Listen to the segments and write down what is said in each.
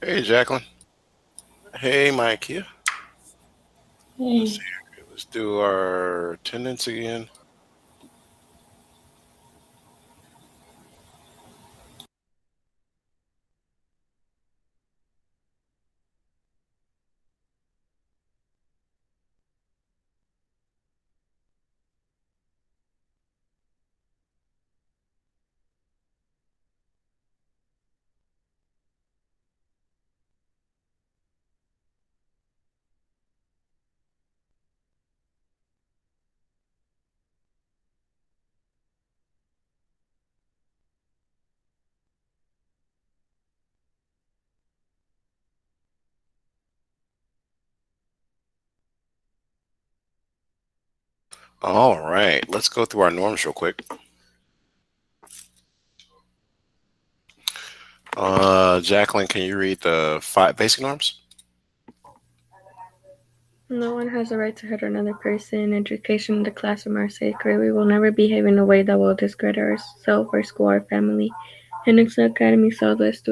Hey, Jacqueline. Hey, Mike here. Let's see Hey, here. Let's do our attendance again. All right. Let's go through our norms real quick. Jacqueline, can you read the five basic norms? No one has a right to hurt another person. Education in the classroom are sacred. We will never behave in a way that will discredit ourselves, our school, our family. In Excel Academy Southwest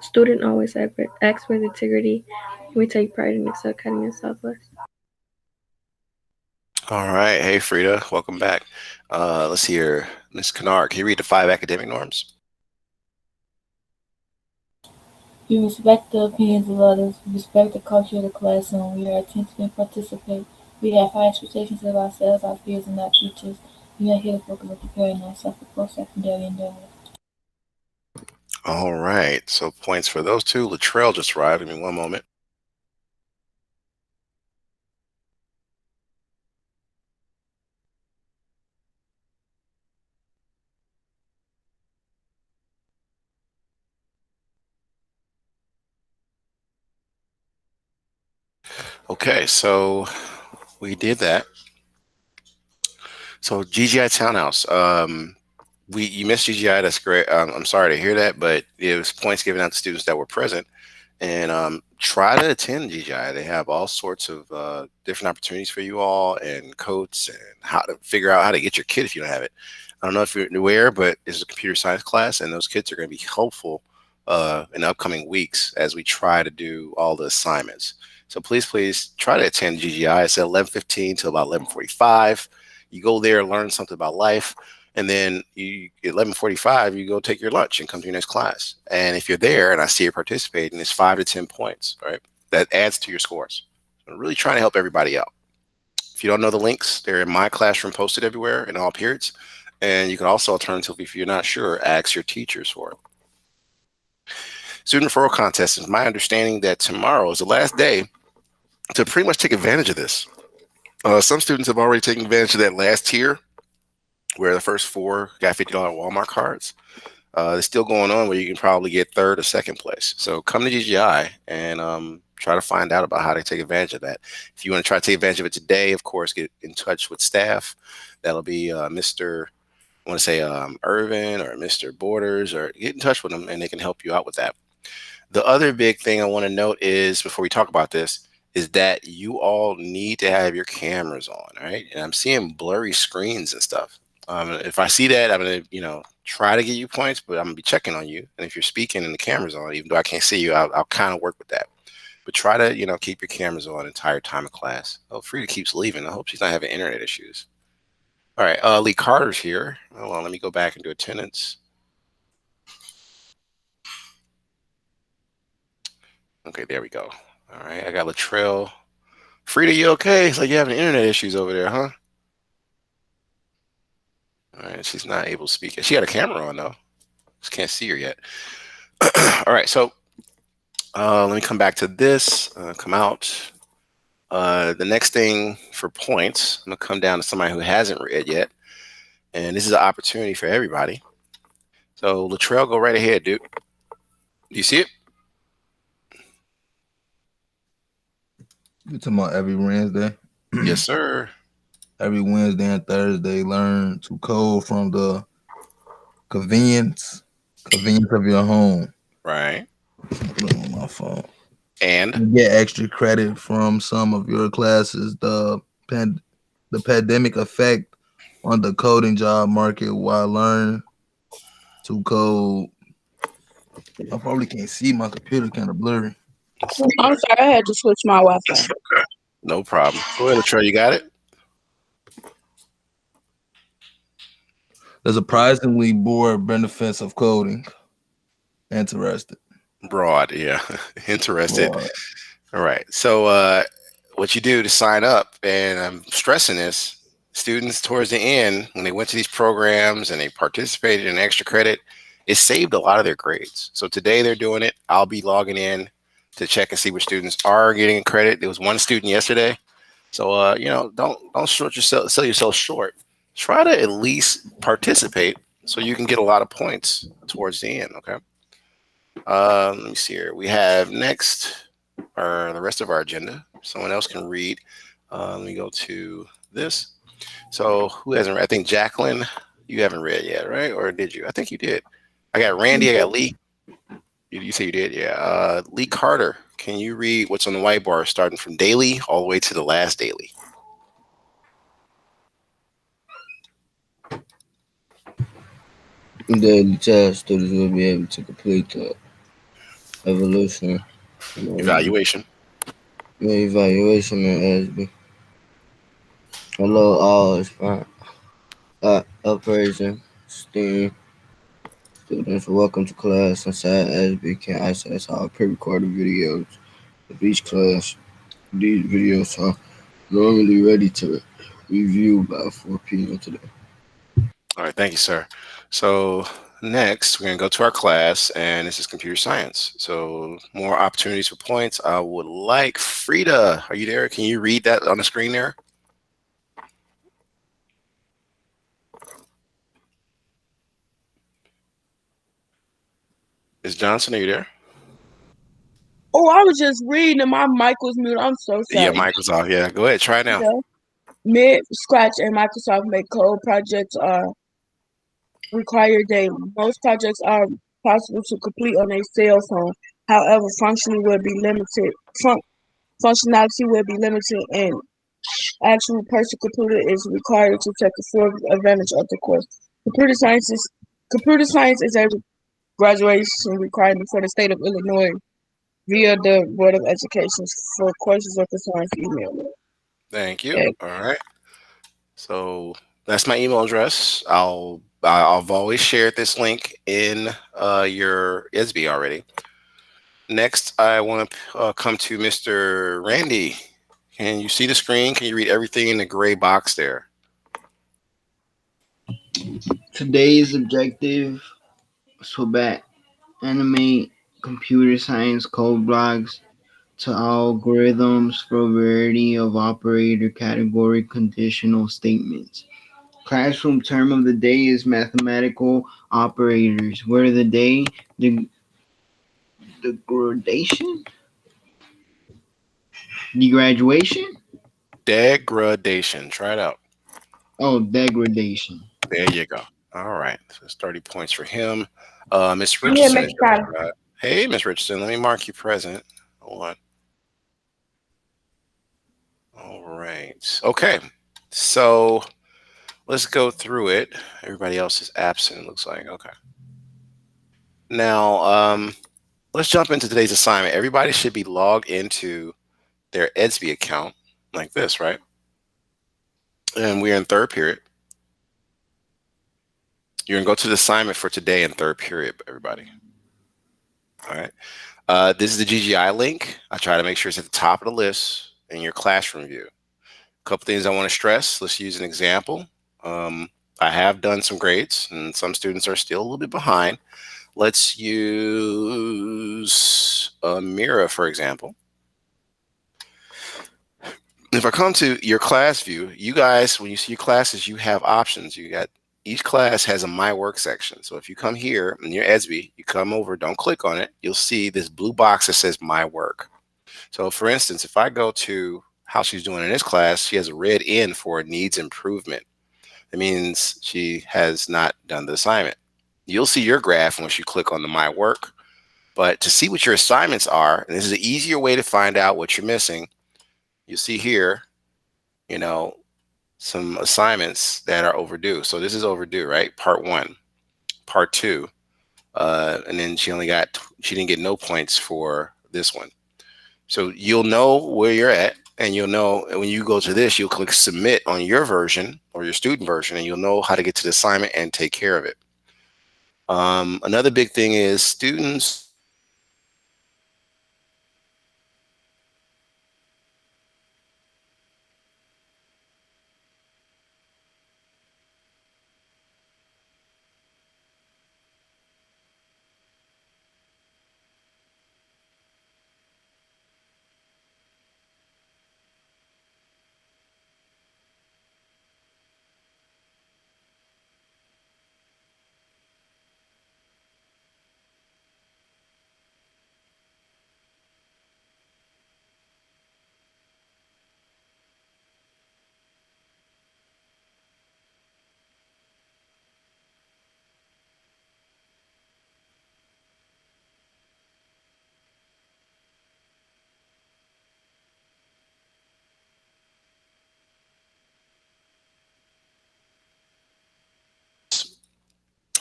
student always acts with integrity. We take pride in Excel Academy Southwest. All right. Hey, Frida. Welcome back. Let's hear Miss Kennard. Can you read the five academic norms? we respect the opinions of others. We respect the culture of the classroom. We are attentive and participate. We have high expectations of ourselves, our peers, and our teachers. We are here to focus on preparing ourselves for post-secondary endeavors. All right. So points for those two. Latrell just arrived. Give me one moment. Okay. So we did that. So GGI Townhouse. We you missed GGI. That's great. I'm sorry to hear that, but it was points given out to students that were present. And try to attend GGI. They have all sorts of different opportunities for you all, and codes, and how to figure out how to get your kid if you don't have it. I don't know if you're aware, but it's a computer science class, and those kids are going to be helpful in upcoming weeks as we try to do all the assignments. So please try to attend GGI. It's at 11:15 to about 11:45. You go there, learn something about life, and then you 11:45 you go take your lunch and come to your next class. And if you're there and I see you participating, it's 5 to 10 points, right? That adds to your scores. I'm really trying to help everybody out. If you don't know the links, they're in my classroom, posted everywhere in all periods. And you can also, alternatively, if you're not sure, ask your teachers for it. Student referral contest. Is my understanding that tomorrow is the last day to pretty much take advantage of this. Some students have already taken advantage of that last tier where the first four got $50 Walmart cards. It's still going on where you can probably get third or second place. So come to GGI and try to find out about how to take advantage of that. If you want to try to take advantage of it today, of course, get in touch with staff. That'll be Mr. I want to say Irvin or Mr. Borders, or get in touch with them and they can help you out with that. The other big thing I want to note is before we talk about this is that you all need to have your cameras on, right? And I'm seeing blurry screens and stuff. If I see that, I'm gonna, try to get you points, but I'm gonna be checking on you. And if you're speaking and the camera's on, even though I can't see you, I'll kind of work with that. But try to, keep your cameras on the entire time of class. Oh, Frida keeps leaving. I hope she's not having internet issues. All right, Lee Carter's here. Hold on, let me go back and do attendance. Okay, there we go. All right, I got Latrell. Frida, you okay? It's like you having internet issues over there, huh? All right, she's not able to speak. She got a camera on though. Just can't see her yet. All right, so let me come back to this. Come out. The next thing for points, I'm gonna come down to somebody who hasn't read yet, and this is an opportunity for everybody. So Latrell, go right ahead, dude. Do you see it? You talking about every Wednesday? Yes, sir. Every Wednesday and Thursday, learn to code from the convenience of your home. Right. Put it on my phone. And You get extra credit from some of your classes. The pandemic effect on the coding job market while learn to code. I probably can't see, my computer kind of blurry. I'm sorry, I had to switch my Wi-Fi. no problem. Go ahead, Latrell. You got it? The surprisingly broad benefits of coding. Interested. Broad, yeah. Interested. Broad. All right. So what you do to sign up, and I'm stressing this, students towards the end, when they went to these programs and they participated in extra credit, it saved a lot of their grades. So today they're doing it. I'll be logging in to check and see which students are getting credit. There was one student yesterday. So don't sell yourself short. Try to at least participate so you can get a lot of points towards the end. Okay. Let me see here. We have next the rest of our agenda. Someone else can read. Let me go to this. So who hasn't read? I think Jacqueline, you haven't read yet, right? Or did you? I think you did. I got Randy. I got Lee. You say you did, yeah. Lee Carter, can you read what's on the whiteboard starting from daily all the way to the last daily? Daily tasks students will be able to complete the evolution, Evaluation. evaluation and ASB. Hello, all is fine. Operation STEAM students, welcome to class. Inside ASB can access our pre-recorded videos of each class. These videos are normally ready to review by 4 p.m. today. All right, thank you, sir. So next, we're going to go to our class, and this is computer science. So more opportunities for points. I would like Frida. Are you there? Can you read that on the screen there? Ms. Johnson, are you there? Oh, I was just reading and my mic was muted. I'm so sorry. Yeah, Microsoft. Yeah, go ahead. Try it now. Yeah. Mid, Scratch, and Microsoft make code projects required daily. Most projects are possible to complete on a cell phone. However, functionality will be limited, and actual personal computer is required to take full advantage of the course. Computer science is a graduation requirement for the state of Illinois via the Board of Education. For questions or concerns, email me. Thank you. All right. So that's my email address. I've always shared this link in your ISB already. Next, I want to come to Mr. Randy. Can you see the screen? Can you read everything in the gray box there? Today's objective to animate computer science code blocks to algorithms for a variety of operator category conditional statements. Classroom term of the day is mathematical operators, where the day, degradation? Degradation. Try it out. Oh, degradation. There you go. All right. So it's 30 points for him. Miss Yeah, Richardson. Miss Carter. Hey, Miss Richardson. Let me mark you present. Hold on. All right. Okay. So let's go through it. Everybody else is absent, it looks like. Okay. Now, let's jump into today's assignment. Everybody should be logged into their EDSB account like this, right? And we're in third period. You're going to go to the assignment for today in third period, everybody. All right. This is the GGI link. I try to make sure it's at the top of the list in your classroom view. A couple things I want to stress. Let's use an example. I have done some grades, and some students are still a little bit behind. Let's use Mira, for example. If I come to your class view, you guys, when you see your classes, you have options. Each class has a My Work section. So if you come here in your EDSB, you come over, don't click on it, you'll see this blue box that says My Work. So for instance, if I go to how she's doing in this class, she has a red N for needs improvement. That means she has not done the assignment. You'll see your graph once you click on the My Work. But to see what your assignments are, and this is an easier way to find out what you're missing, you see here, you know, some assignments that are overdue. So this is overdue, right? Part 1, part 2, and then she didn't get no points for this one. So you'll know where you're at, and you'll know when you go to this, you'll click submit on your version or your student version, and you'll know how to get to the assignment and take care of it. Another big thing is students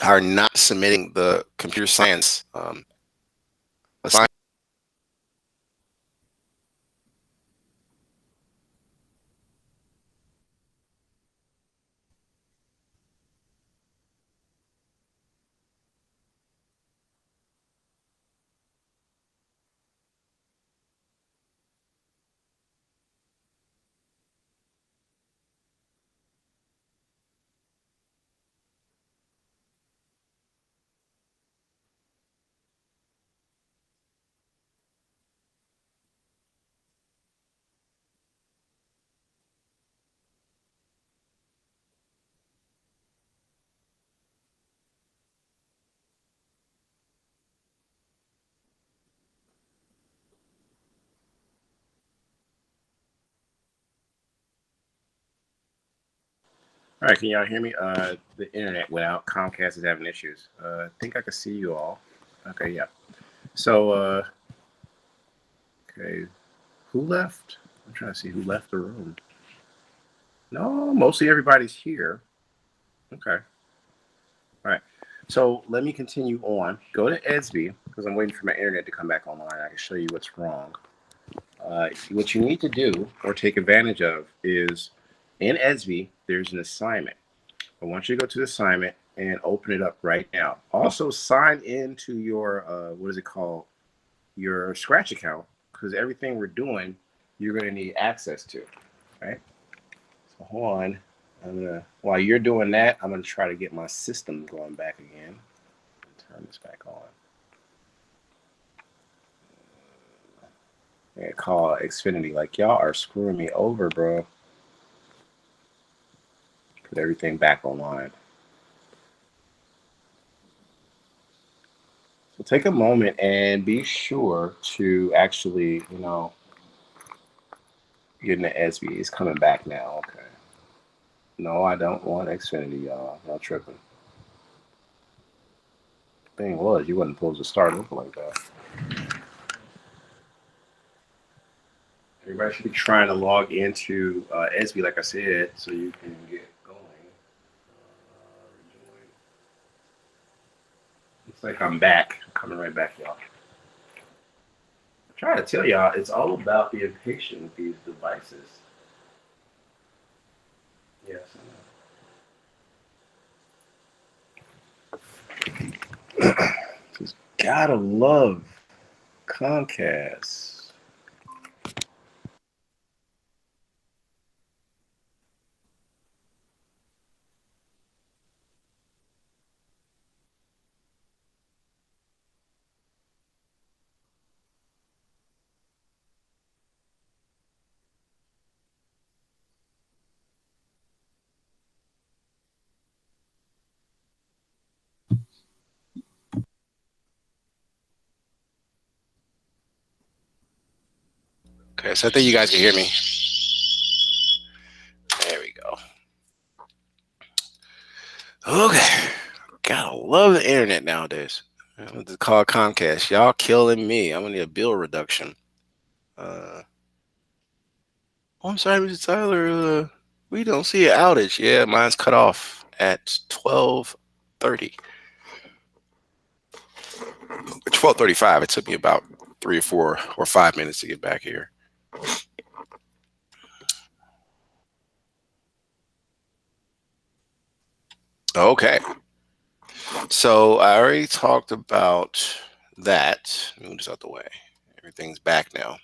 are not submitting the computer science assignment. All right, can y'all hear me? The internet went out. Comcast is having issues. I think I can see you all. Okay, yeah. So, okay, who left? I'm trying to see who left the room. No, mostly everybody's here. Okay. All right. So let me continue on. Go to ESB because I'm waiting for my internet to come back online. I can show you what's wrong. What you need to do or take advantage of is in ESB, there's an assignment. I want you to go to the assignment and open it up right now. Also sign into your, what is it called? Your Scratch account, because everything we're doing, you're going to need access to, right? So hold on. While you're doing that, I'm going to try to get my system going back again. Turn this back on. Yeah, call Xfinity. Like, y'all are screwing me over, bro. Put everything back online. So take a moment and be sure to actually, get in the SB. It's coming back now. Okay. No, I don't want Xfinity, y'all. Y'all tripping. Thing was, you wasn't supposed to start looking like that. Everybody should be trying to log into SB, like I said, so you can get going. Looks like I'm back. I'm coming right back, y'all. I'm trying to tell y'all, it's all about being patient with these devices. Yes, I know. Just gotta love Comcast. Okay, so I think you guys can hear me. There we go. Okay. Gotta love the internet nowadays. Let's call Comcast. Y'all killing me. I'm gonna need a bill reduction. Oh, I'm sorry, Mr. Tyler. We don't see an outage. Yeah, mine's cut off at 12:30. 12:35. It took me about 3 or 4 or 5 minutes to get back here. Okay. So I already talked about that. Move this out the way. Everything's back now.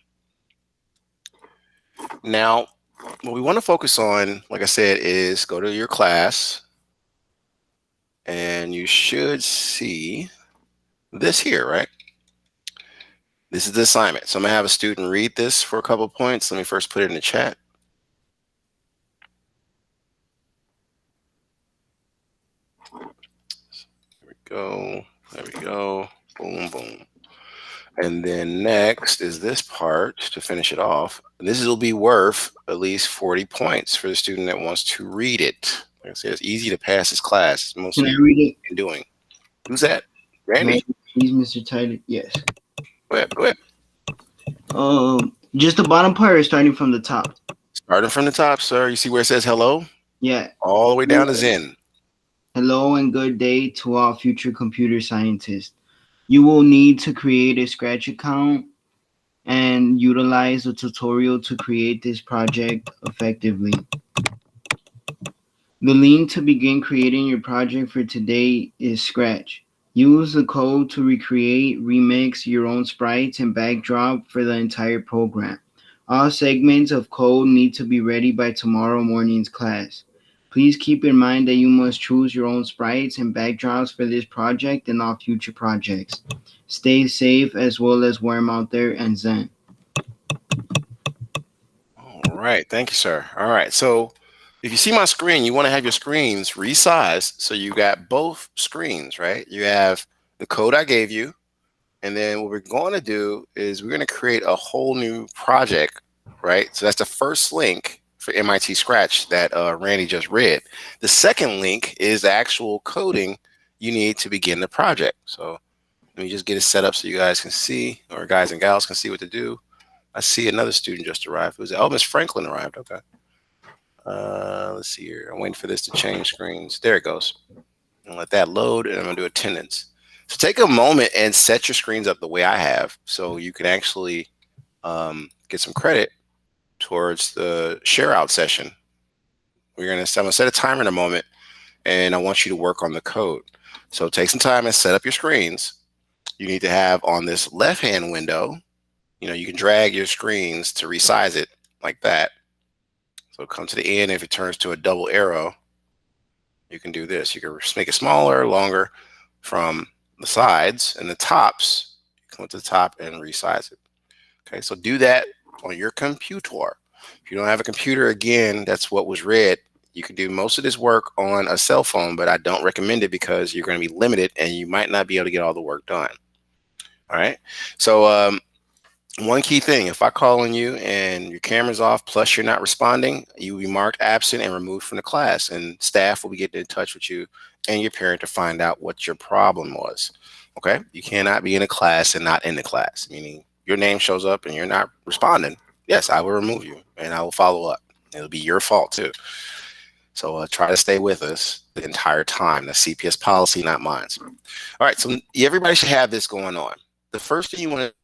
Now, what we want to focus on, like I said, is go to your class, and you should see this here, right? This is the assignment. So I'm gonna have a student read this for a couple of points. Let me first put it in the chat. There we go. There we go. Boom, boom. And then next is this part to finish it off. And this will be worth at least 40 points for the student that wants to read it. Like I said, it's easy to pass this class. Most Can I read it? in doing. Who's that? Can I Randy? please, Mr. Tyler? Yes. Go ahead. Go ahead. Just the bottom part or starting from the top? Starting from the top, sir. You see where it says hello? Yeah. All the way down to Zen. Hello and good day to all future computer scientists. You will need to create a Scratch account and utilize the tutorial to create this project effectively. The link to begin creating your project for today is Scratch. Use the code to recreate, remix your own sprites and backdrop for the entire program. All segments of code need to be ready by tomorrow morning's class. Please keep in mind that you must choose your own sprites and backdrops for this project and all future projects. Stay safe as well as warm out there and Zen. All right. Thank you, sir. All right. So if you see my screen, you want to have your screens resized. So you got both screens, right? You have the code I gave you. And then what we're going to do is we're going to create a whole new project, right? So that's the first link for MIT Scratch that Randy just read. The second link is the actual coding you need to begin the project. So let me just get it set up so you guys can see, or guys and gals can see what to do. I see another student just arrived. Who's that? Oh, Miss Franklin arrived. Okay. Let's see here. I'm waiting for this to change screens. There it goes. And let that load, and I'm going to do attendance. So take a moment and set your screens up the way I have so you can actually get some credit towards the share out session. I'm going to set a timer in a moment, and I want you to work on the code. So take some time and set up your screens. You need to have on this left-hand window, you can drag your screens to resize it like that. So come to the end. If it turns to a double arrow, you can do this. You can make it smaller, longer from the sides, and the tops. Come to the top and resize it. Okay, so do that on your computer. If you don't have a computer, again, that's what was read. You can do most of this work on a cell phone, but I don't recommend it because you're going to be limited and you might not be able to get all the work done. All right, so one key thing, if I call on you and your camera's off, plus you're not responding, you will be marked absent and removed from the class, and staff will be getting in touch with you and your parent to find out what your problem was. Okay, you cannot be in a class and not in the class, meaning your name shows up and you're not responding. Yes, I will remove you and I will follow up. It'll be your fault too. So try to stay with us the entire time. That's CPS policy, not mine. All right, so everybody should have this going on. The first thing you want to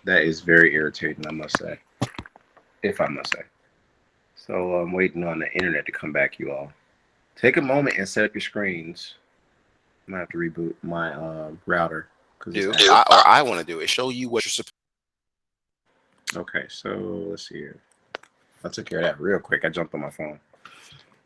That is very irritating, I must say, if I must say. So I'm waiting on the internet to come back, you all. Take a moment and set up your screens. I'm gonna have to reboot my router because I want to do is show you what you're supposed. Okay, so let's see here. I took care of that real quick. I jumped on my phone.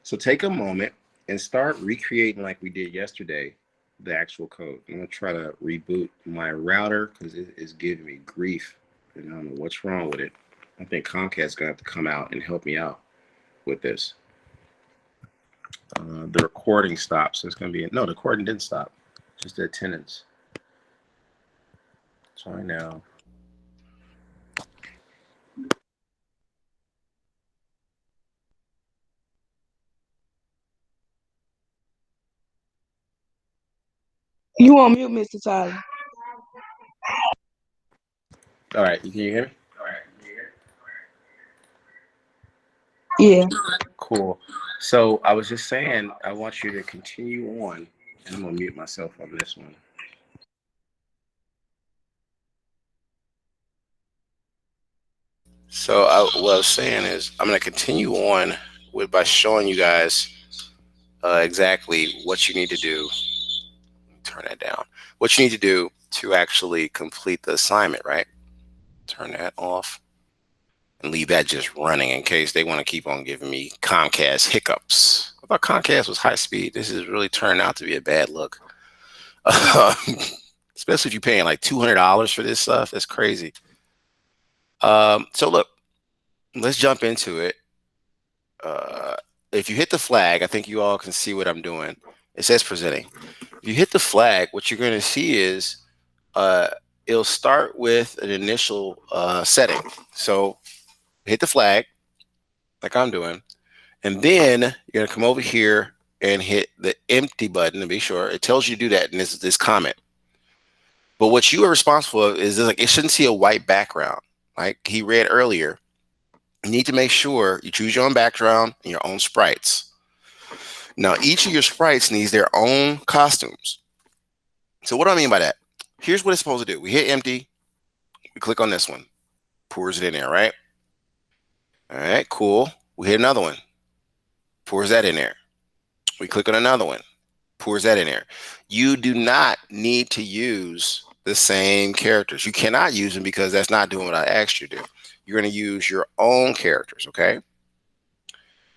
So take a moment and start recreating like we did yesterday, the actual code. I'm gonna try to reboot my router because it is giving me grief, and I don't know what's wrong with it. I think Comcast's gonna have to come out and help me out with this. The recording stopped, so it's gonna be no. The recording didn't stop, just the attendance. Try now. You on mute, Mr. Tyler. All right, can you hear me? Yeah. Cool. So I was just saying, I want you to continue on, and I'm gonna mute myself on this one. So what I was saying is, I'm gonna continue on by showing you guys exactly what you need to do. Turn that down. What you need to do to actually complete the assignment, right? Turn that off and leave that just running in case they want to keep on giving me Comcast hiccups. I thought Comcast was high speed. This is really turning out to be a bad look. Especially if you're paying like $200 for this stuff. That's crazy. So look, let's jump into it. If you hit the flag, I think you all can see what I'm doing. It says presenting. If you hit the flag, what you're going to see is it'll start with an initial setting. So hit the flag like I'm doing, and then you're going to come over here and hit the empty button to be sure. It tells you to do that in this comment. But what you are responsible for is like it shouldn't see a white background. Like he read earlier, you need to make sure you choose your own background and your own sprites. Now, each of your sprites needs their own costumes. So what do I mean by that? Here's what it's supposed to do. We hit empty. We click on this one. Pours it in there, right? All right, cool. We hit another one. Pours that in there. We click on another one. Pours that in there. You do not need to use the same characters. You cannot use them because that's not doing what I asked you to do. You're going to use your own characters, okay?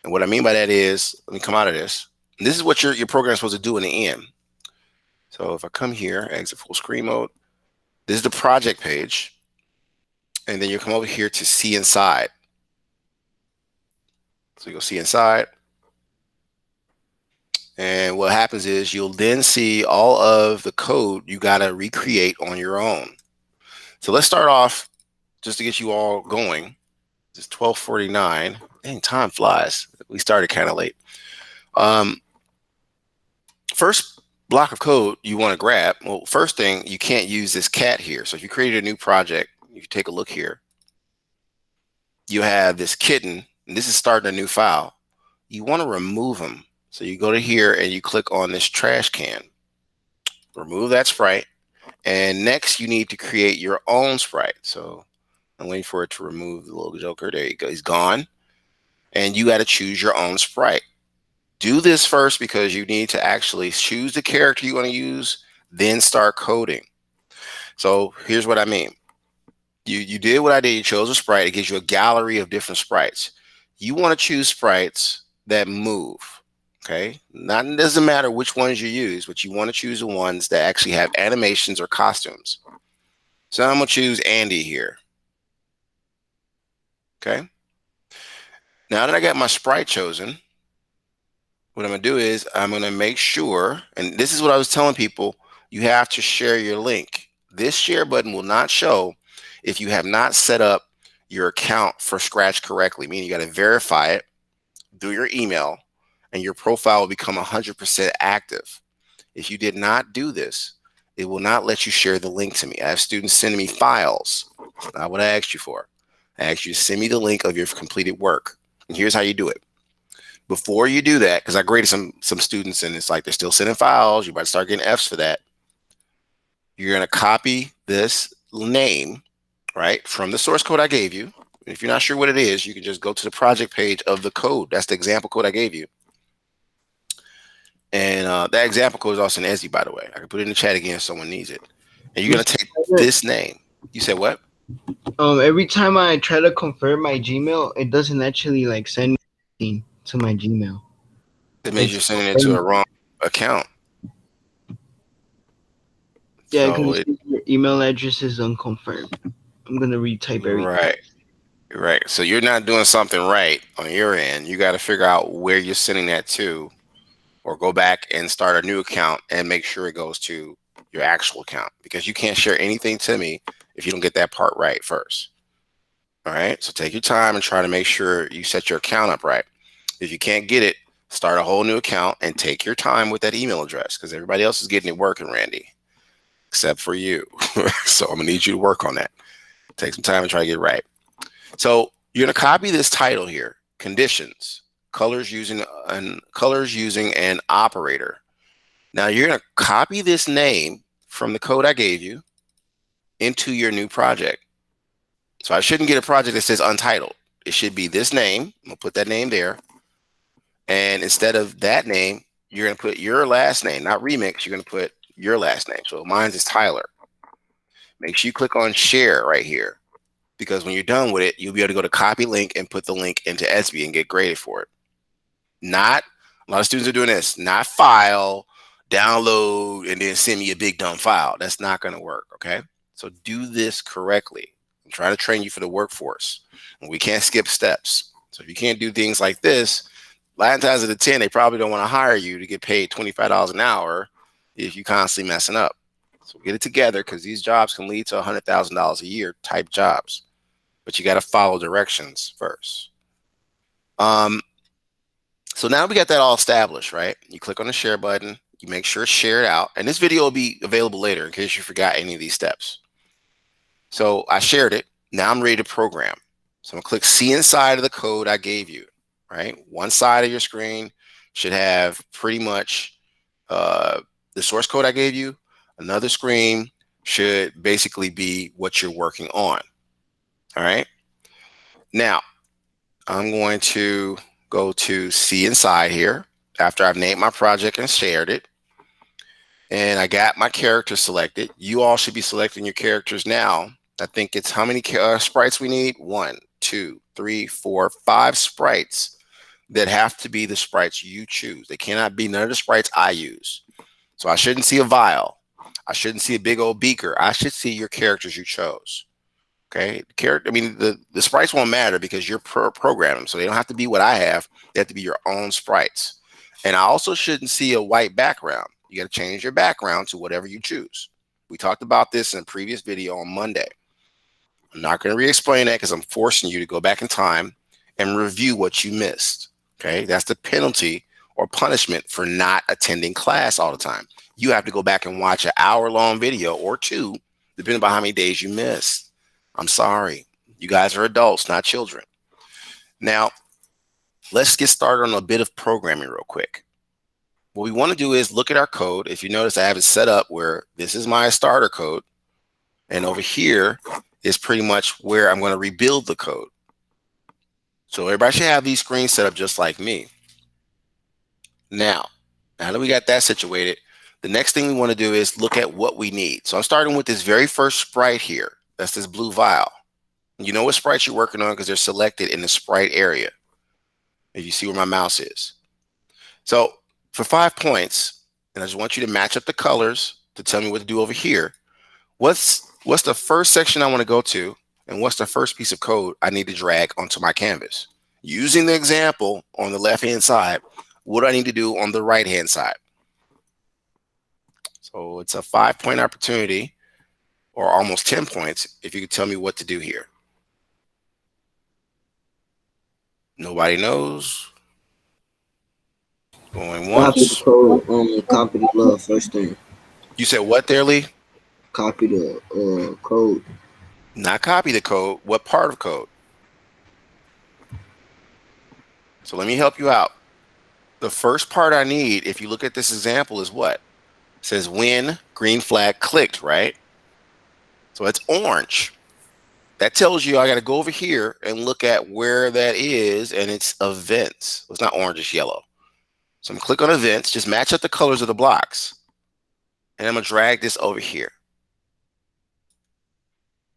And what I mean by that is, let me come out of this. And this is what your program is supposed to do in the end. So if I come here, exit full screen mode, this is the project page. And then you come over here to see inside. So you'll see inside. And what happens is you'll then see all of the code you got to recreate on your own. So let's start off just to get you all going. It's 12:49. Dang, time flies. We started kind of late. First block of code you want to grab. Well, first thing, you can't use this cat here. So if you created a new project, you take a look here. You have this kitten, and this is starting a new file. You want to remove them. So you go to here and you click on this trash can. Remove that sprite. And next you need to create your own sprite. So I'm waiting for it to remove the little joker. There you go. He's gone. And you got to choose your own sprite. Do this first because you need to actually choose the character you want to use, then start coding. So here's what I mean. You did what I did. You chose a sprite. It gives you a gallery of different sprites. You want to choose sprites that move. Okay, it doesn't matter which ones you use, but you want to choose the ones that actually have animations or costumes. So I'm going to choose Andy here. Okay. Now that I got my sprite chosen, what I'm going to do is I'm going to make sure, and this is what I was telling people, you have to share your link. This share button will not show if you have not set up your account for Scratch correctly, meaning you got to verify it through your email, and your profile will become 100% active. If you did not do this, it will not let you share the link to me. I have students sending me files. That's not what I asked you for. I asked you to send me the link of your completed work. And here's how you do it. Before you do that, because I graded some students and it's like they're still sending files, you might start getting Fs for that. You're going to copy this name, right, from the source code I gave you. If you're not sure what it is, you can just go to the project page of the code. That's the example code I gave you. And that example code is also in ESI, by the way. I can put it in the chat again if someone needs it. And you're going to take this name. You said what? Every time I try to confirm my Gmail, it doesn't actually like send anything to my Gmail. That means It's you're sending it to a wrong account. yeah, So because your email address is unconfirmed. I'm gonna retype everything. right, right. So you're not doing something right on your end. You got to figure out where you're sending that to, or go back and start a new account and make sure it goes to your actual account, because you can't share anything to me if you don't get that part right first. All right. So take your time and try to make sure you set your account up right. If you can't get it, start a whole new account and take your time with that email address, because everybody else is getting it working, Randy, except for you. So I'm gonna need you to work on that. Take some time and try to get it right. So you're gonna copy this title here: conditions, colors using an operator. Now you're gonna copy this name from the code I gave you into your new project. So I shouldn't get a project that says Untitled. It should be this name. I'm gonna put that name there. And instead of that name, you're gonna put your last name, not Remix. You're gonna put your last name. So mine is Tyler. Make sure you click on share right here, because when you're done with it, you'll be able to go to copy link and put the link into SB and get graded for it. Not, a lot of students are doing this, not file, download, and then send me a big dumb file. That's not gonna work, okay? So do this correctly. I'm trying to train you for the workforce, and we can't skip steps. So if you can't do things like this, 9 times out of 10, they probably don't want to hire you to get paid $25 an hour if you constantly messing up. So get it together, because these jobs can lead to $100,000 a year type jobs, but you got to follow directions first. So now we got that all established, right? You click on the share button, you make sure it's shared out, and this video will be available later in case you forgot any of these steps. So I shared it. Now I'm ready to program. So I'm gonna click see inside of the code I gave you, right? One side of your screen should have pretty much the source code I gave you. Another screen should basically be what you're working on. All right. Now I'm going to go to see inside here after I've named my project and shared it. And I got my character selected. You all should be selecting your characters now. I think it's how many sprites we need? 1, 2, 3, 4, 5 sprites that have to be the sprites you choose. They cannot be none of the sprites I use. So I shouldn't see a vial. I shouldn't see a big old beaker. I should see your characters you chose. Okay, the sprites won't matter because you're programming, so they don't have to be what I have. They have to be your own sprites. And I also shouldn't see a white background. You got to change your background to whatever you choose. We talked about this in a previous video on Monday. I'm not going to re-explain that because I'm forcing you to go back in time and review what you missed. Okay, that's the penalty or punishment for not attending class all the time. You have to go back and watch an hour-long video or 2, depending on how many days you missed. I'm sorry. You guys are adults, not children. Now, let's get started on a bit of programming real quick. What we want to do is look at our code. If you notice, I have it set up where this is my starter code. And over here is pretty much where I'm going to rebuild the code. So everybody should have these screens set up just like me. Now that we got that situated, the next thing we want to do is look at what we need. So I'm starting with this very first sprite here. That's this blue vial. You know what sprites you're working on because they're selected in the sprite area. If you see where my mouse is. So for 5 points, and I just want you to match up the colors to tell me what to do over here. What's the first section I want to go to, and what's the first piece of code I need to drag onto my canvas? Using the example on the left-hand side, what do I need to do on the right-hand side? So it's a 5-point opportunity, or almost 10 points, if you could tell me what to do here. Nobody knows. Going Copy the once. code. Copy the first thing. You said what there, Lee? Copy the code. Not copy the code. What part of code? So let me help you out. The first part I need, if you look at this example, is what? It says when green flag clicked, right? So it's orange. That tells you I got to go over here and look at where that is, and it's events. Well, it's not orange, it's yellow. So I'm going to click on events, just match up the colors of the blocks. And I'm going to drag this over here.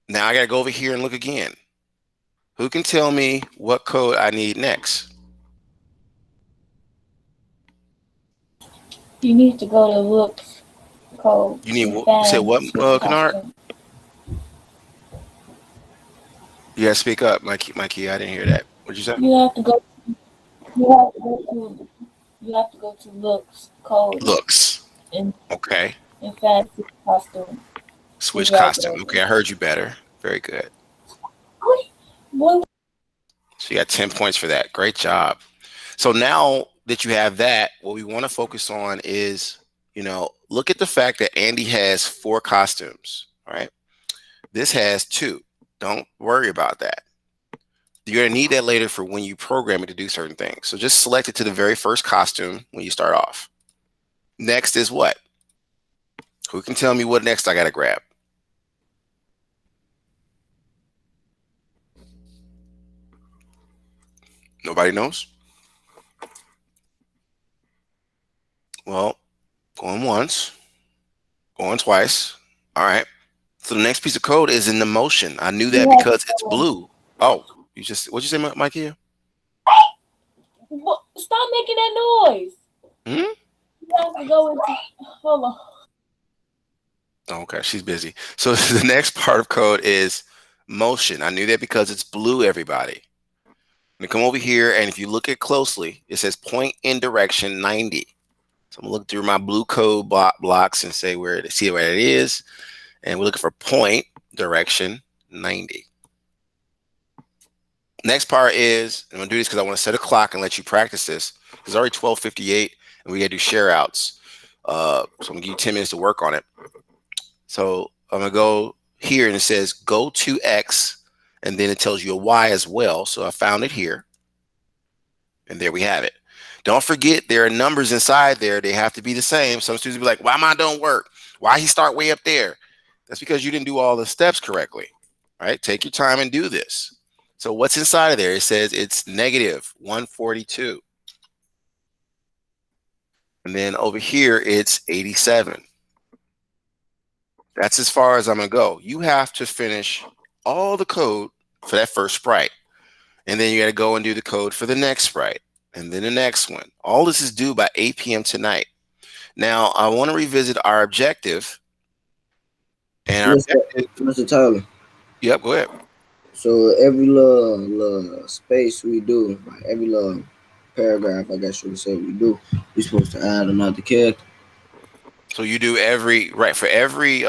Now I got to go over here and look again. Who can tell me what code I need next? You need to go to looks code You need and you said find what, switch Kennard? costume. You gotta speak up, Mikey. I didn't hear that. What'd you say? You have to go. You have to go to. You have to go to looks code Looks. and Okay. and find switch costume to Switch drag it costume. over. Okay, I heard you better. Very good. Boy, So you got 10 points for that. Great job. So now that you have that, what we want to focus on is, look at the fact that Andy has 4 costumes. All right. This has 2. Don't worry about that. You're going to need that later for when you program it to do certain things. So just select it to the very first costume when you start off. Next is what? Who can tell me what next I got to grab? Nobody knows? Well, going once, going twice. All right. So the next piece of code is in the motion. I knew that you have to because it's go. blue. Oh, what'd you say, Mikey? Stop making that noise. Hmm? You have to go into. Hold on. Oh, okay, she's busy. So the next part of code is motion. I knew that because it's blue, everybody. I'm gonna come over here, and if you look at closely, it says point in direction 90. So I'm gonna look through my blue code blocks and see where it is. And we're looking for point direction 90. Next part is, I'm gonna do this because I want to set a clock and let you practice this. It's already 12:58, and we gotta do share outs. So I'm gonna give you 10 minutes to work on it. So I'm gonna go here, and it says go to X, and then it tells you a Y as well. So I found it here, and there we have it. Don't forget there are numbers inside there. They have to be the same. Some students will be like, why mine don't work? Why he start way up there? That's because you didn't do all the steps correctly. All right, take your time and do this. So what's inside of there? It says it's negative 142. And then over here, it's 87. That's as far as I'm going to go. You have to finish all the code for that first sprite. And then you got to go and do the code for the next sprite. And then the next one. All this is due by 8 p.m. tonight. Now, I want to revisit our objective. And our objective. Mr. Tyler. Yep, go ahead. So every little space we do, like every little paragraph, I guess you would say we're supposed to add another character. So you do for every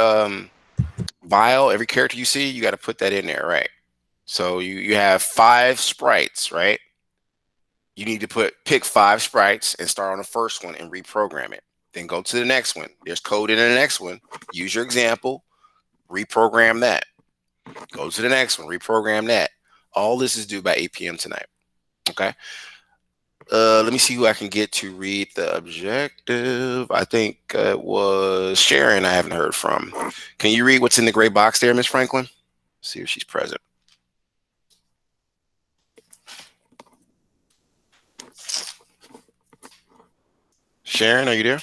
vial, every character you see, you got to put that in there, right? So you have 5 sprites, right? You need to pick 5 sprites and start on the first one and reprogram it. Then go to the next one. There's code in the next one. Use your example, reprogram that. Go to the next one, reprogram that. All this is due by 8 p.m. tonight. Okay. Let me see who I can get to read the objective. I think it was Sharon I haven't heard from. Can you read what's in the gray box there, Miss Franklin? See if she's present. Sharon, are you there?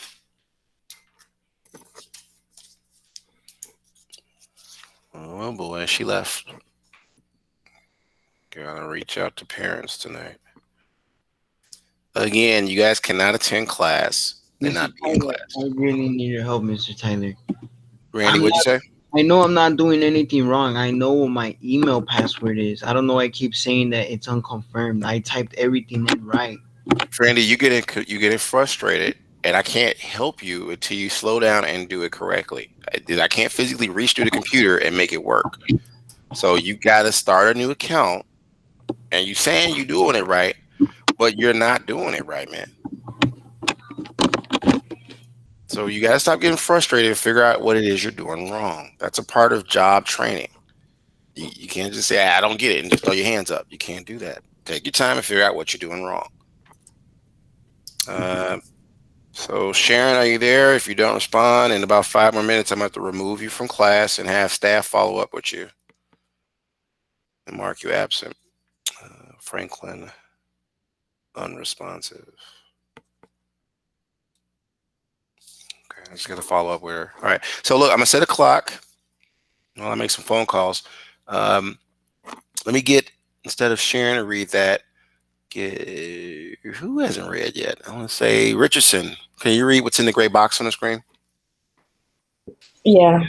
Oh boy, she left. Gotta reach out to parents tonight. Again, you guys cannot attend class and Mr. not be in Tyler, class. I really need your help, Mr. Tyler. Randy, what'd you say? I know I'm not doing anything wrong. I know what my email password is. I don't know. I keep saying that it's unconfirmed. I typed everything in right. Randy, you getting frustrated, and I can't help you until you slow down and do it correctly. I can't physically reach through the computer and make it work. So you got to start a new account, and you saying you're doing it right, but you're not doing it right, man. So you got to stop getting frustrated and figure out what it is you're doing wrong. That's a part of job training. You can't just say, I don't get it, and just throw your hands up. You can't do that. Take your time and figure out what you're doing wrong. So Sharon, are you there? If you don't respond in about 5 more minutes, I'm going to have to remove you from class and have staff follow up with you and mark you absent. Franklin, unresponsive. Okay, I just got to follow up with her. All right. So look, I'm going to set a clock. Well, I make some phone calls. Um, let me get, instead of sharing to read that, get, who hasn't read yet? I want to say Richardson. Can you read what's in the gray box on the screen? Yeah.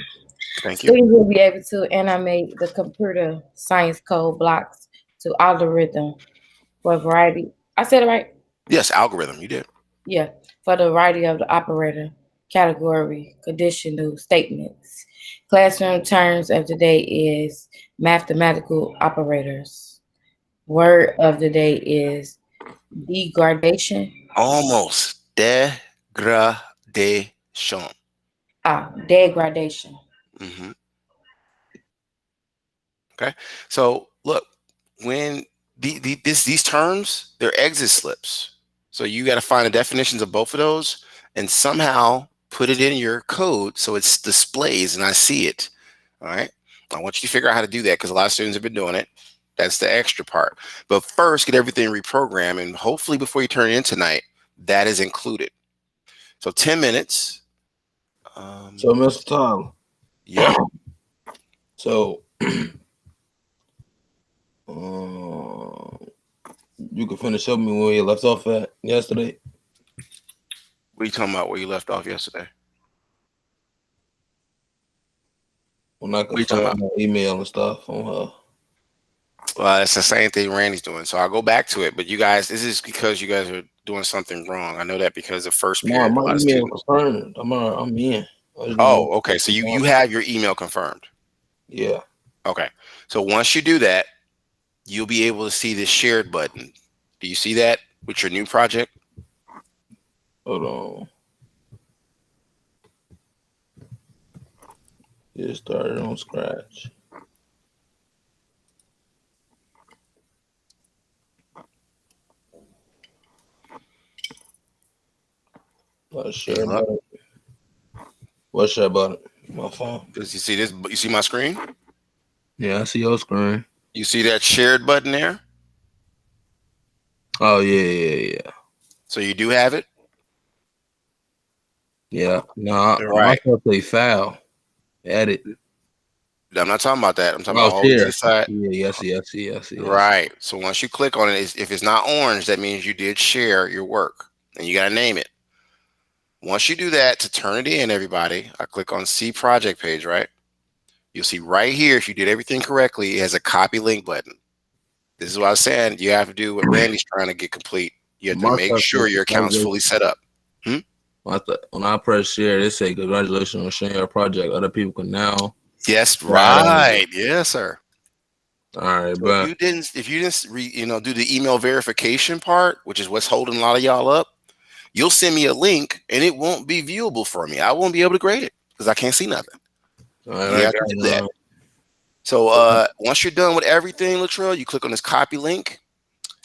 Thank you. Students will be able to animate the computer science code blocks to algorithm for a variety. I said it right? Yes, algorithm. You did. Yeah. For the variety of the operator category conditional statements. Classroom terms of the day is mathematical operators. Word of the day is degradation. Almost. Degradation. Degradation. Hmm. Okay. So look, when these terms, they're exit slips. So you got to find the definitions of both of those and somehow put it in your code so it displays and I see it. All right. I want you to figure out how to do that because a lot of students have been doing it. That's the extra part. But first, get everything reprogrammed, and hopefully before you turn it in tonight, that is included. So 10 minutes. So, Mr. Tyler. Yep. So, you can finish up me where you left off at yesterday. What are you talking about? Where you left off yesterday? When I What are you talking confirmed about? my email and stuff on her. Well, it's the same thing Randy's doing. So I'll go back to it. But you guys, this is because you guys are doing something wrong. I know that because the first No, period, a my lot of email students. confirmed. I'm in. I just Oh, want okay. So to you have your email confirmed. Yeah. Okay. So once you do that, you'll be able to see this shared button. Do you see that with your new project? Hold on. Get started on scratch. Share Look, button. What share button? My phone. does you see this? You see my screen? Yeah, I see your screen. You see that shared button there? Oh yeah. So you do have it? Yeah. No, my Right. stuff say file. Edit. I'm not talking about that. I'm talking Oh, about all the way to share. the side. Yeah, I see. Right. So once you click on it, if it's not orange, that means you did share your work and you got to name it. Once you do that, to turn it in, everybody, I click on see project page, right? You'll see right here, if you did everything correctly, it has a copy link button. This is what I was saying. You have to do what Randy's trying to get complete. You have to My make stuff says sure your account's fully congratulations. set up. When I press share, they say congratulations on sharing your project. Other people can now. Yes, All right. Yes, sir. right, So if but you didn't do the email verification part, which is what's holding a lot of y'all up, you'll send me a link and it won't be viewable for me. I won't be able to grade it because I can't see nothing. all right, You I have got to it. do that. So once you're done with everything, Latrell, you click on this copy link.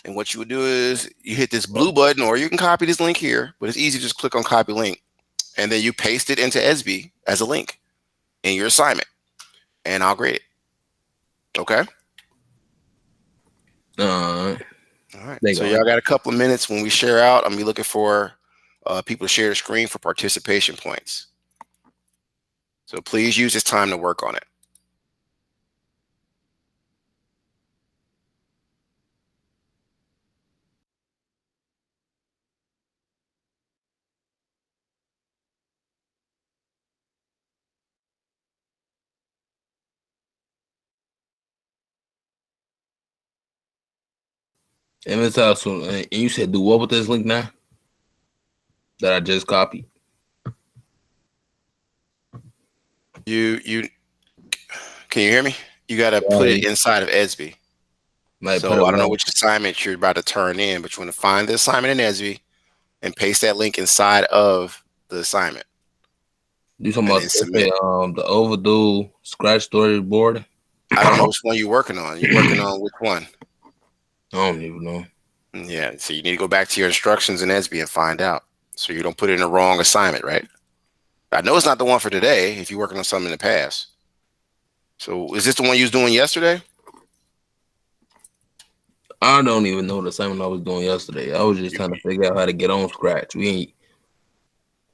And what you would do is you hit this blue button, or you can copy this link here, but it's easy. Just click on copy link. And then you paste it into SB as a link in your assignment. And I'll grade it. Okay? All All right. they So got it. y'all got a couple of minutes when we share out. I'm going to be looking for people to share the screen for participation points. So please use this time to work on it. And it's also, and you said do what with this link now that I just copied? You can you hear me? You got to put it Right. inside of SB. Like put So it I don't know where? which assignment you're about to turn in, but you want to find the assignment in SB and paste that link inside of the assignment You talking and about then submit. the overdue scratch storyboard? I don't know which one you're working on. You're working on which one? I don't even know. Yeah, so you need to go back to your instructions in SB and find out so you don't put it in the wrong assignment, right? I know it's not the one for today if you're working on something in the past. So is this the one you was doing yesterday? I don't even know the assignment I was doing yesterday. I was just trying to figure out how to get on scratch.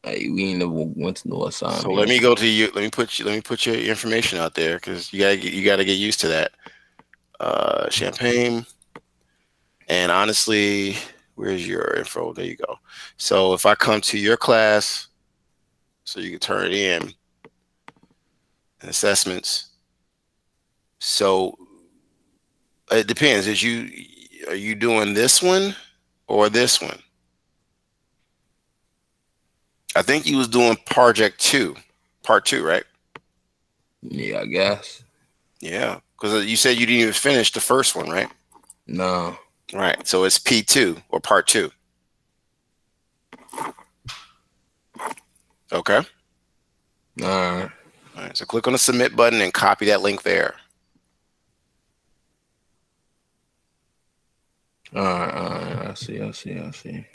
Hey, we ain't never went to no assignment. So let me go to you. Let me put your information out there because you gotta get used to that. Champagne, and honestly, where's your info? There you go. So if I come to your class, so you can turn it in assessments. So it depends. Are you doing this one or this one? I think you was doing project part two, right? Yeah, I guess. Yeah, because you said you didn't even finish the first one, right? No. Right. So it's P2 or part two. Okay. All right. All right. So click on the submit button and copy that link there. All right. All right. I see.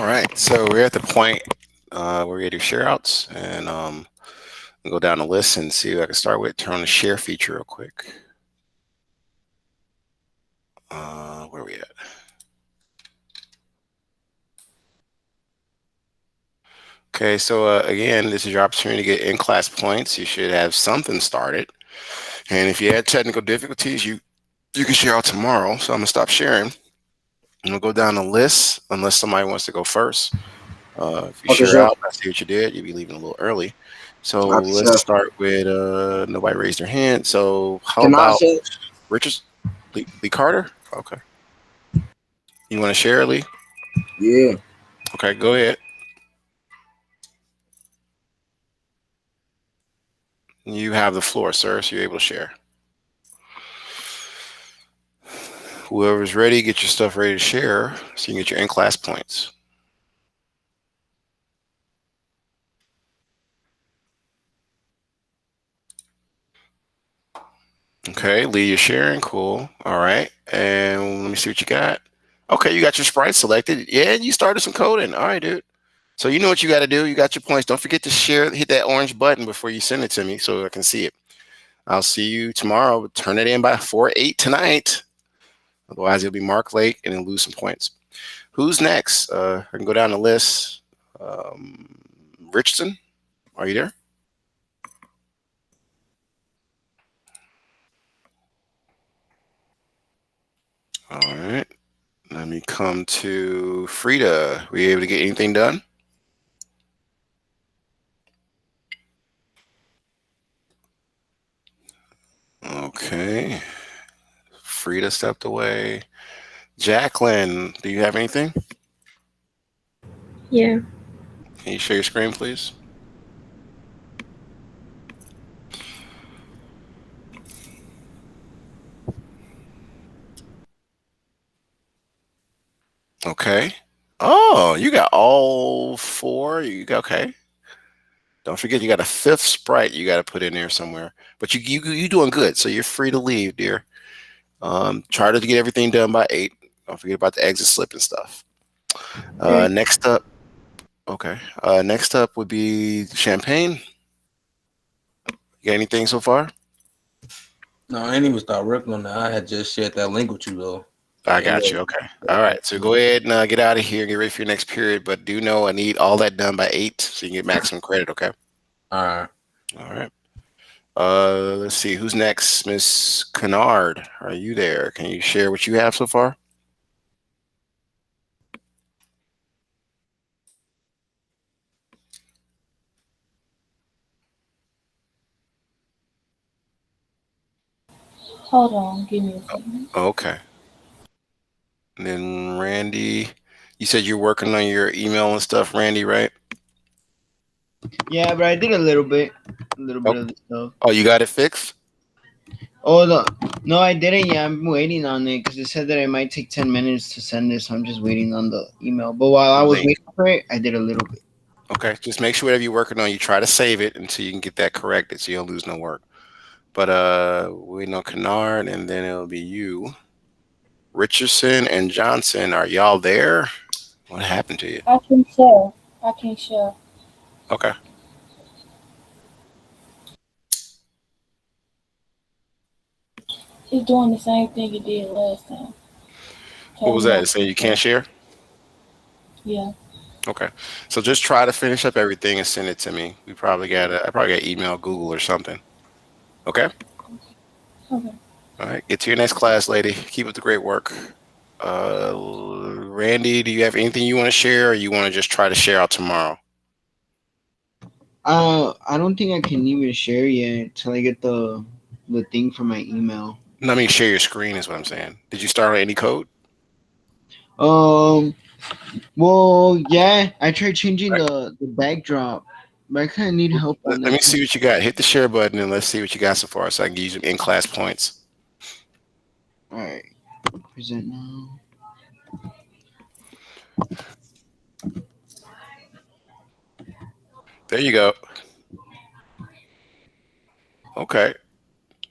right, so we're at the point where we do share outs, and I'll go down the list and see who I can start with. Turn on the share feature real quick. Where are we at? Okay, so again, this is your opportunity to get in-class points. You should have something started. And if you had technical difficulties, you can share out tomorrow. So I'm gonna stop sharing. I'm gonna go down the list unless somebody wants to go first. If you Okay, share chef. out, I see what you did. You'll be leaving a little early. So Okay, let's chef. start with nobody raised their hand. So how Can I, about chef? Richards? Lee Carter? Okay. You want to share, Lee? Yeah. Okay, go ahead. You have the floor, sir, so you're able to share. Whoever's ready, get your stuff ready to share so you can get your in-class points. Okay, Lee, you're sharing. Cool. All right. And let me see what you got. Okay, you got your sprite selected. Yeah, you started some coding. All right, dude. So you know what you got to do. You got your points. Don't forget to share, hit that orange button before you send it to me so I can see it. I'll see you tomorrow. Turn it in by 4/8 tonight. Otherwise, you'll be marked late and then lose some points. Who's next? I can go down the list. Richardson, are you there? All right. Let me come to Frida. Were you able to get anything done? Okay. Frida stepped away. Jacqueline, do you have anything? Yeah. Can you share your screen, please? Okay. Oh, you got all four. You got okay. Don't forget, you got a fifth sprite you got to put in there somewhere. But you doing good, so you're free to leave, dear. Try to get everything done by 8. Don't forget about the exit slip and stuff. Okay. Next up, okay. Next up would be Champagne. You got anything so far? No, I ain't even start working on that. I had just shared that link with you though. I Yeah, got you. Okay. All right. So go ahead and get out of here. Get ready for your next period. But do know I need all that done by 8 so you can get maximum credit. Okay. all right. All right. Let's see. Who's next? Miss Kennard. Are you there? Can you share what you have so far? Hold on, give me a second. Okay. And then Randy, you said you're working on your email and stuff, Randy, right? Yeah, but I did a little bit Oh, of the stuff. oh, you got it fixed? Oh, no, I didn't. Yeah, I'm waiting on it because it said that it might take 10 minutes to send this. So I'm just waiting on the email. But while I The was link. waiting for it, I did a little bit. Okay. Just make sure whatever you're working on, you try to save it until you can get that corrected so you don't lose no work. But we know Kennard, and then it'll be you. Richardson and Johnson, are y'all there? What happened to you? I can share. I can share. Okay. It's doing the same thing it did last time. What Told was me that? I It saying you can can't share. share? Yeah. Okay. So just try to finish up everything and send it to me. I probably got email, Google or something. Okay. Okay. All right. Get to your next class, lady. Keep up the great work. Randy, do you have anything you want to share, or you want to just try to share out tomorrow? I don't think I can even share yet till I get the thing from my email. No, I mean share your screen is what I'm saying. Did you start on any code? Um. Well, yeah, I tried changing the backdrop, but I kind of need help on Let me that. see what you got. Hit the share button and let's see what you got so far, so I can give you some in-class points. All right, present now. There you go. Okay.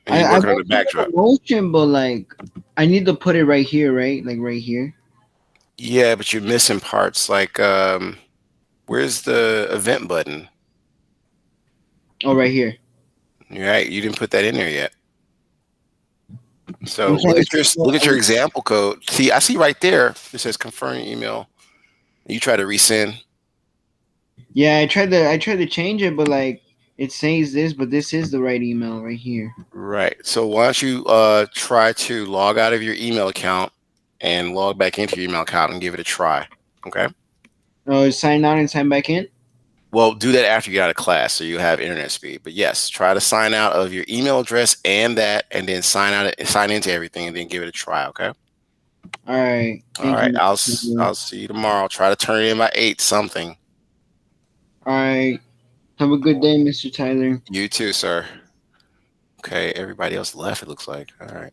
And you're I working on went the through the backdrop. motion, but like I need to put it right here, right? Like right here. Yeah, but you're missing parts like where's the event button? Oh, right here. Right, you didn't put that in there yet. So I'm trying to look at your example code. See, I see right there. It says confirm your email. You try to resend. Yeah, I tried to change it, but like it says this, but this is the right email right here. Right. So why don't you try to log out of your email account and log back into your email account and give it a try. Okay. Oh, sign out and sign back in. Well, do that after you get out of class so you have internet speed. But yes, try to sign out of your email address and then sign into everything, and then give it a try. Okay. All right. All Thank right. you. I'll see you tomorrow. Try to turn it in by 8 something. All right. Have a good day, Mr. Tyler. You too, sir. Okay. Everybody else left. It looks like. All right.